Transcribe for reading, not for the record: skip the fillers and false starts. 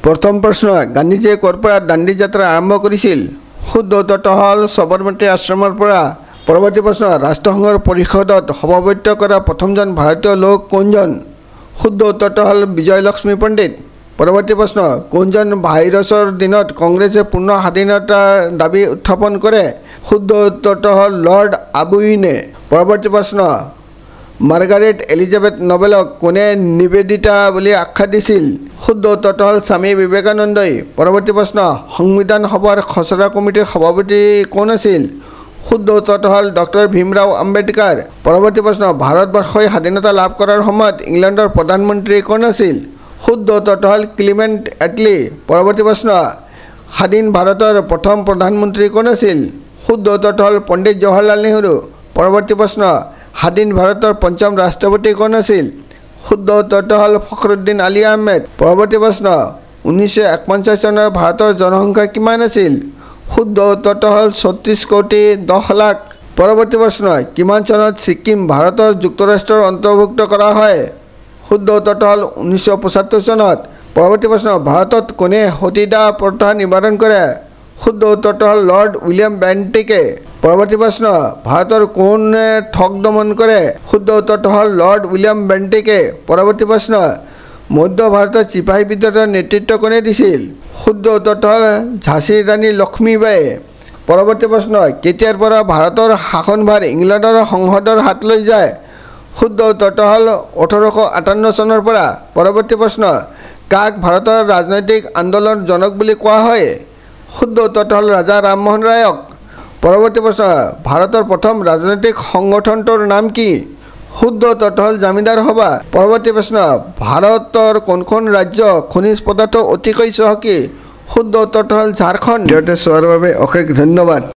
প্ৰথম প্ৰশ্ন গান্ধীজীয়ে ক'ৰ পৰা দাণ্ডী যাত্ৰা আৰম্ভ কৰিছিল শুদ্ধ উত্তৰটো হ'ল সবৰমতী আশ্ৰমৰ পৰা পৰৱৰ্তী প্ৰশ্ন ৰাষ্ট্ৰসংঘৰ পৰিষদত সভাপতিত্ব কৰা প্ৰথমজন ভাৰতীয় লোক কোনজন শুদ্ধ উত্তৰটো হ'ল বিজয়লক্ষ্মী পণ্ডিত পৰৱৰ্তী প্ৰশ্ন কোনজন ভাইৰাছৰ দিনত কংগ্ৰেছে পূৰ্ণ স্বাধীনতাৰ দাবী উত্থাপন কৰে শুদ্ধ উত্তৰটো হ'ল লৰ্ড আবুইনে পৰৱৰ্তী প্ৰশ্ন মাৰ্গাৰেট এলিজাবেথ নবেলক কোনে নিবেদিতা বুলি আখ্যা দিছিল শুদ্ধ উত্তৰটো হ'ল স্বামী বিবেকানন্দই পৰৱৰ্তী প্ৰশ্ন সংবিধান সভাৰ খচৰা কমিটিৰ সভাপতি কোন আছিল শুদ্ধ উত্তৰটো হ'ল ডক্টৰ ভীমৰাও আম্বেদকাৰ পৰৱৰ্তী প্ৰশ্ন ভাৰতবৰ্ষই স্বাধীনতা লাভ কৰাৰ সময়ত ইংলেণ্ডৰ প্ৰধানমন্ত্ৰী কোন আছিল শুদ্ধ উত্তৰটো হ'ল ক্লিমেণ্ট এটলি পৰৱৰ্তী প্ৰশ্ন স্বাধীন ভাৰতৰ প্ৰথম প্ৰধানমন্ত্ৰী কোন আছিল শুদ্ধ উত্তৰটো হ'ল পণ্ডিত জৱাহৰলাল নেহৰু পৰৱৰ্তী প্ৰশ্ন স্বাধীন ভাৰতৰ পঞ্চম ৰাষ্ট্ৰপতি কোন আছিল শুদ্ধ উত্তৰটো হ'ল ফখৰুদ্দিন আলী আহমেদ পৰৱৰ্তী প্ৰশ্ন 1951 চনৰ ভাৰতৰ জনসংখ্যা কিমান আছিল শুদ্ধ উত্তৰটো হ'ল 36 কোটি 10 লাখ পৰৱৰ্তী প্ৰশ্ন কিমান চনত ছিকিম ভাৰতৰ যুক্তৰাষ্ট্ৰৰ অন্তৰ্ভুক্ত কৰা হয় শুদ্ধ উত্তৰটো হ'ল 1975 চনত পৰৱৰ্তী প্ৰশ্ন ভাৰতত কোনে সতীদাহ প্ৰথা নিবাৰণ কৰে শুদ্ধ উত্তৰটো হ'ল লৰ্ড উইলিয়াম বেণ্টিকে পৰৱৰ্তী প্ৰশ্ন ভাৰতৰ কোনে ঠগ দমন কৰে শুদ্ধ উত্তৰটো হ'ল লৰ্ড উইলিয়াম বেণ্টিকে পৰৱৰ্তী প্ৰশ্ন মধ্য ভাৰতৰ চিপাহী বিদ্ৰোহৰ নেতৃত্ব কোনে দিছিল শুদ্ধ উত্তৰটো হ'ল ঝাঁচীৰ ৰাণী লক্ষ্মীবাঈয়ে পৰৱৰ্তী প্ৰশ্ন কেতিয়াৰ পৰা ভাৰতৰ শাসনভাৰ ইংলেণ্ডৰ সংসদৰ হাতলৈ যায় শুদ্ধ উত্তৰটো হ'ল 1858 চনৰ পৰা পৰৱৰ্তী প্ৰশ্ন কাক ভাৰতৰ ৰাজনৈতিক আন্দোলনৰ জনক বুলি কোৱা হয় শুদ্ধ উত্তৰটো হ'ল ৰাজা ৰামমোহন ৰায়ক পৰৱৰ্তী প্ৰশ্ন ভাৰতৰ প্ৰথম ৰাজনৈতিক সংগঠনটোৰ নাম কি শুদ্ধ উত্তৰটো হ'ল জামিদাৰ সভা পৰৱৰ্তী প্ৰশ্ন ভাৰতৰ কোনখন ৰাজ্য খনিজ পদাৰ্থ অতিকৈ চহকী শুদ্ধ উত্তৰটো হ'ল ঝাৰখণ্ড চোৱাৰ বাবে অশেষ ধন্যবাদ।